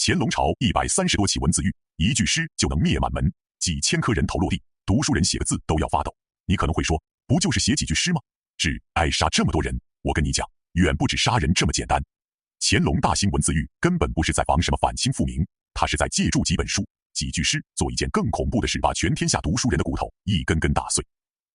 乾隆朝130多起文字狱，一句诗就能灭满门，几千颗人头落地，读书人写个字都要发抖。你可能会说，不就是写几句诗吗？至挨杀这么多人，我跟你讲，远不止杀人这么简单。乾隆大兴文字狱根本不是在防什么反清复明，他是在借助几本书、几句诗做一件更恐怖的事，把全天下读书人的骨头一根根打碎。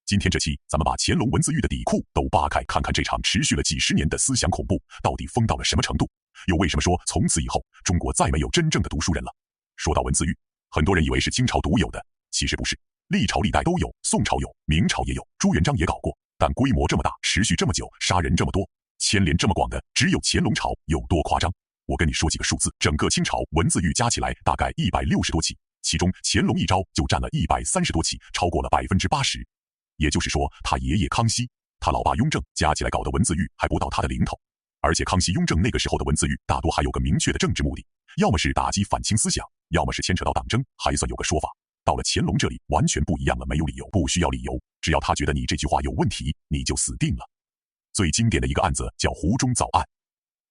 今天这期咱们把乾隆文字狱的底裤都扒开，看看这场持续了几十年的思想恐怖到底疯到了什么程度，又为什么说从此以后中国再没有真正的读书人了。说到文字狱，很多人以为是清朝独有的，其实不是，历朝历代都有，宋朝有，明朝也有，朱元璋也搞过，但规模这么大，持续这么久，杀人这么多，牵连这么广的，只有乾隆朝有多夸张。我跟你说几个数字，整个清朝文字狱加起来大概160多起，其中乾隆一招就占了130多起，超过了80%。也就是说，他爷爷康熙，他老爸雍正加起来搞的文字狱还不到他的零头。而且康熙、雍正那个时候的文字狱大多还有个明确的政治目的，要么是打击反清思想，要么是牵扯到党争，还算有个说法。到了乾隆这里完全不一样了，没有理由，不需要理由，只要他觉得你这句话有问题，你就死定了。最经典的一个案子叫胡中藻案。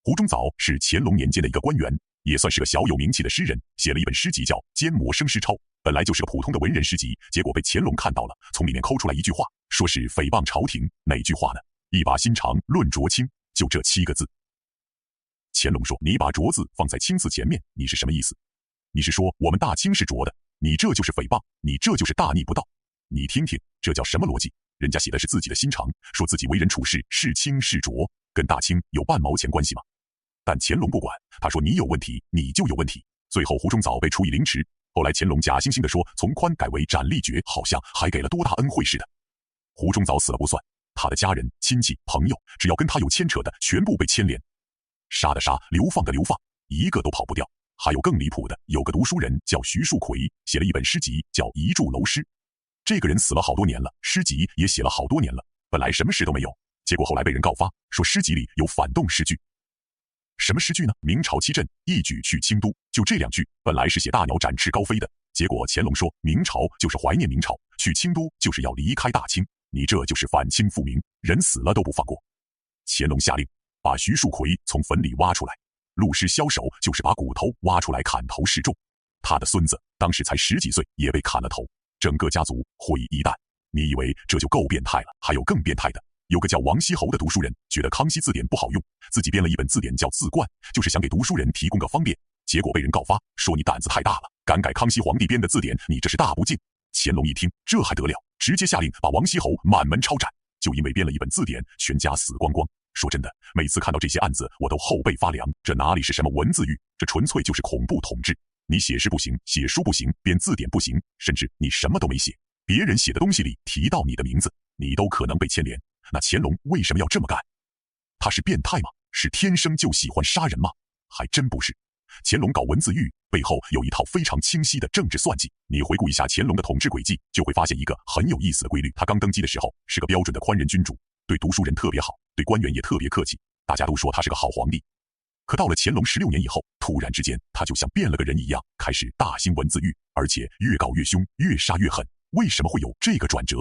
胡中藻是乾隆年间的一个官员，也算是个小有名气的诗人，写了一本诗集叫《缄默生诗抄》，本来就是个普通的文人诗集，结果被乾隆看到了，从里面抠出来一句话，说是诽谤朝廷。哪句话呢？一把心肠论浊清，就这7个字。乾隆说，你把浊字放在清字前面，你是什么意思？你是说我们大清是浊的，你这就是诽谤，你这就是大逆不道。你听听，这叫什么逻辑？人家写的是自己的心肠，说自己为人处事是清是浊，跟大清有半毛钱关系吗？但乾隆不管，他说你有问题，你就有问题。最后胡中藻被处以凌迟，后来乾隆假惺惺地说从宽改为斩立决，好像还给了多大恩惠似的。胡中藻死了不算，他的家人、亲戚、朋友，只要跟他有牵扯的，全部被牵连。杀的杀，流放的流放，一个都跑不掉。还有更离谱的，有个读书人叫徐树奎，写了一本诗集叫《遗著楼诗》。这个人死了好多年了，诗集也写了好多年了，本来什么事都没有，结果后来被人告发，说诗集里有反动诗句。什么诗句呢？明朝七镇，一举去清都，就这2句，本来是写大鸟展翅高飞的，结果乾隆说明朝就是怀念明朝，去清都就是要离开大清，你这就是反清复明，人死了都不放过。乾隆下令把徐树奎从坟里挖出来，录诗枭首就是把骨头挖出来砍头示众。他的孙子当时才10几岁，也被砍了头，整个家族毁一旦。你以为这就够变态了？还有更变态的，有个叫王锡侯的读书人，觉得康熙字典不好用，自己编了一本字典叫字冠，就是想给读书人提供个方便，结果被人告发，说你胆子太大了，敢改康熙皇帝编的字典，你这是大不敬。乾隆一听，这还得了，直接下令把王锡侯满门抄斩，就因为编了一本字典，全家死光光。说真的，每次看到这些案子，我都后背发凉，这哪里是什么文字狱，这纯粹就是恐怖统治。你写诗不行，写书不行，编字典不行，甚至你什么都没写，别人写的东西里提到你的名字，你都可能被牵连。那乾隆为什么要这么干？他是变态吗？是天生就喜欢杀人吗？还真不是。乾隆搞文字狱背后有一套非常清晰的政治算计。你回顾一下乾隆的统治轨迹，就会发现一个很有意思的规律。他刚登基的时候是个标准的宽仁君主，对读书人特别好，对官员也特别客气，大家都说他是个好皇帝。可到了乾隆16年以后，突然之间他就像变了个人一样，开始大兴文字狱，而且越搞越凶，越杀越狠。为什么会有这个转折？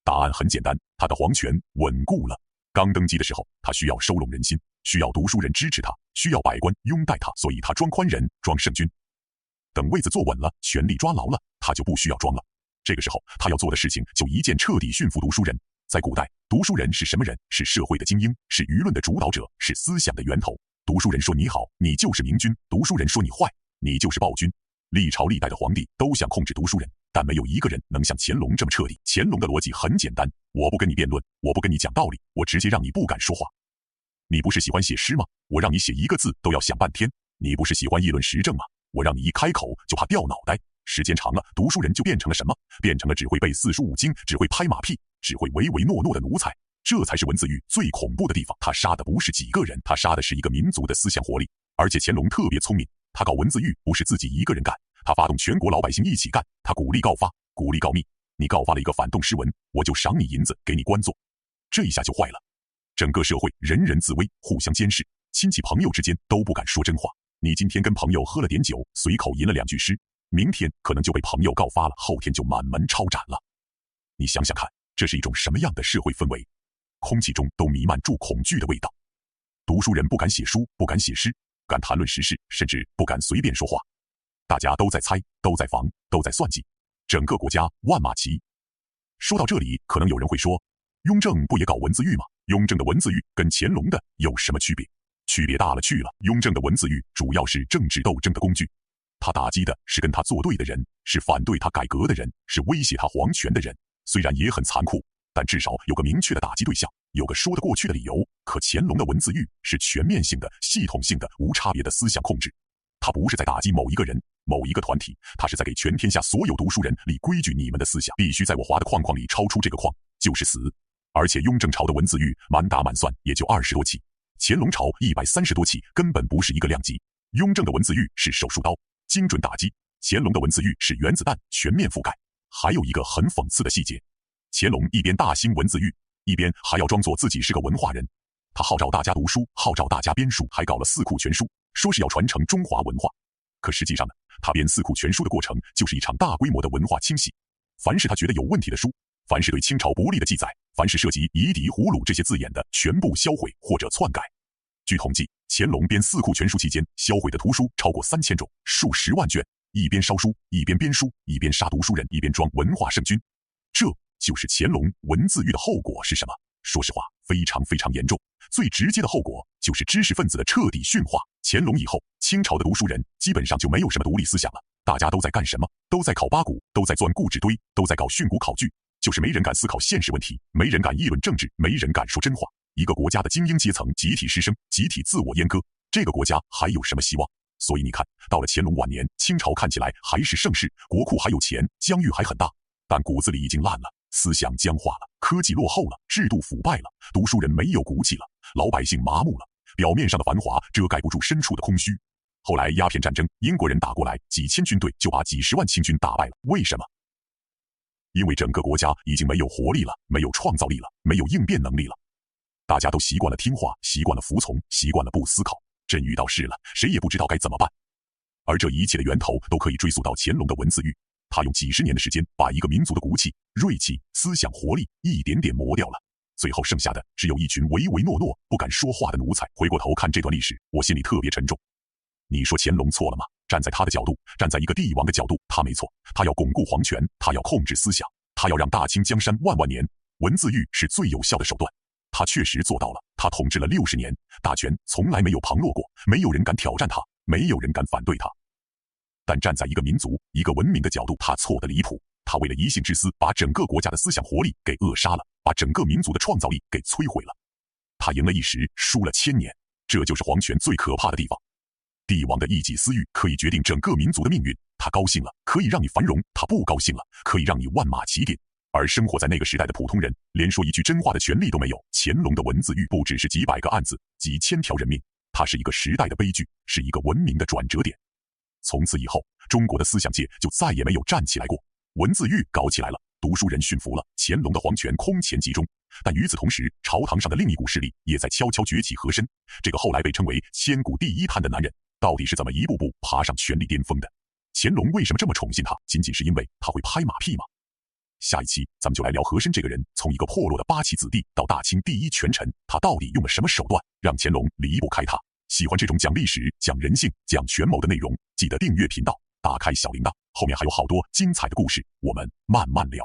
答案很简单，他的皇权稳固了。刚登基的时候，他需要收拢人心，需要读书人支持他，需要百官拥戴他，所以他装宽仁，装圣君。等位子坐稳了，权力抓牢了，他就不需要装了。这个时候他要做的事情就一件，彻底驯服读书人。在古代，读书人是什么人？是社会的精英，是舆论的主导者，是思想的源头。读书人说你好，你就是明君；读书人说你坏，你就是暴君。历朝历代的皇帝都想控制读书人，但没有一个人能像乾隆这么彻底。乾隆的逻辑很简单，我不跟你辩论，我不跟你讲道理，我直接让你不敢说话。你不是喜欢写诗吗？我让你写1个字都要想半天。你不是喜欢议论时政吗？我让你一开口就怕掉脑袋。时间长了，读书人就变成了什么？变成了只会背四书五经，只会拍马屁，只会唯唯诺诺的奴才。这才是文字狱最恐怖的地方。他杀的不是几个人，他杀的是一个民族的思想活力。而且乾隆特别聪明，他搞文字狱不是自己一个人干，他发动全国老百姓一起干，他鼓励告发，鼓励告密。你告发了一个反动诗文，我就赏你银子，给你官做。这一下就坏了，整个社会人人自危，互相监视，亲戚朋友之间都不敢说真话。你今天跟朋友喝了点酒，随口吟了2句诗，明天可能就被朋友告发了，后天就满门抄斩了。你想想看，这是一种什么样的社会氛围？空气中都弥漫住恐惧的味道。读书人不敢写书，不敢写诗，敢谈论时事，甚至不敢随便说话。大家都在猜，都在防，都在算计，整个国家万马齐。说到这里，可能有人会说，雍正不也搞文字狱吗？雍正的文字狱跟乾隆的有什么区别？区别大了去了。雍正的文字狱主要是政治斗争的工具，他打击的是跟他作对的人，是反对他改革的人，是威胁他皇权的人。虽然也很残酷，但至少有个明确的打击对象，有个说得过去的理由。可乾隆的文字狱是全面性的、系统性的、无差别的思想控制，他不是在打击某一个人、某一个团体，他是在给全天下所有读书人立规矩，你们的思想必须在我划的框框里，超出这个框就是死。而且雍正朝的文字狱满打满算也就20多起，乾隆朝130多起，根本不是一个量级。雍正的文字狱是手术刀，精准打击，乾隆的文字狱是原子弹，全面覆盖。还有一个很讽刺的细节，乾隆一边大兴文字狱，一边还要装作自己是个文化人。他号召大家读书，号召大家编书，还搞了四库全书，说是要传承中华文化。可实际上呢，他编四库全书的过程就是一场大规模的文化清洗。凡是他觉得有问题的书，凡是对清朝不利的记载，凡是涉及夷狄胡虏这些字眼的，全部销毁或者篡改。据统计，乾隆编四库全书期间销毁的图书超过3000种，数十万卷。一边烧书，一边编书，一边杀读书人，一边装文化圣君。这就是乾隆文字狱的后果是什么？说实话，非常非常严重。最直接的后果就是知识分子的彻底驯化。乾隆以后，清朝的读书人基本上就没有什么独立思想了，大家都在干什么？都在考八股，都在钻故纸堆，都在搞训诂考据，就是没人敢思考现实问题，没人敢议论政治，没人敢说真话。一个国家的精英阶层集体失声，集体自我阉割，这个国家还有什么希望？所以你看，到了乾隆晚年，清朝看起来还是盛世，国库还有钱，疆域还很大，但骨子里已经烂了，思想僵化了，科技落后了，制度腐败了，读书人没有骨气了，老百姓麻木了，表面上的繁华遮盖不住深处的空虚。后来鸦片战争，英国人打过来，几千军队就把几十万清军打败了。为什么？因为整个国家已经没有活力了，没有创造力了，没有应变能力了，大家都习惯了听话，习惯了服从，习惯了不思考。真遇到事了，谁也不知道该怎么办。而这一切的源头都可以追溯到乾隆的文字狱，他用几十年的时间把一个民族的骨气、锐气、思想活力一点点磨掉了，最后剩下的只有一群唯唯诺诺、不敢说话的奴才。回过头看这段历史，我心里特别沉重。你说乾隆错了吗？站在他的角度，站在一个帝王的角度，他没错，他要巩固皇权，他要控制思想，他要让大清江山万万年，文字狱是最有效的手段。他确实做到了，他统治了60年，大权从来没有旁落过，没有人敢挑战他，没有人敢反对他。但站在一个民族、一个文明的角度，他错得离谱。他为了一姓之私，把整个国家的思想活力给扼杀了，把整个民族的创造力给摧毁了。他赢了一时，输了1000年，这就是皇权最可怕的地方。帝王的一己私欲可以决定整个民族的命运，他高兴了可以让你繁荣，他不高兴了可以让你万马齐喑。而生活在那个时代的普通人，连说一句真话的权利都没有。乾隆的文字狱不只是几百个案子、几千条人命，它是一个时代的悲剧，是一个文明的转折点。从此以后，中国的思想界就再也没有站起来过。文字狱搞起来了，读书人驯服了，乾隆的皇权空前集中。但与此同时，朝堂上的另一股势力也在悄悄崛起和珅。这个后来被称为千古第一贪的男人，到底是怎么一步步爬上权力巅峰的？乾隆为什么这么宠信他？仅仅是因为他会拍马屁吗？下一期咱们就来聊和珅这个人，从一个破落的八旗子弟到大清第一权臣，他到底用了什么手段让乾隆离不开他？喜欢这种讲历史、讲人性、讲权谋的内容，记得订阅频道，打开小铃铛，后面还有好多精彩的故事，我们慢慢聊。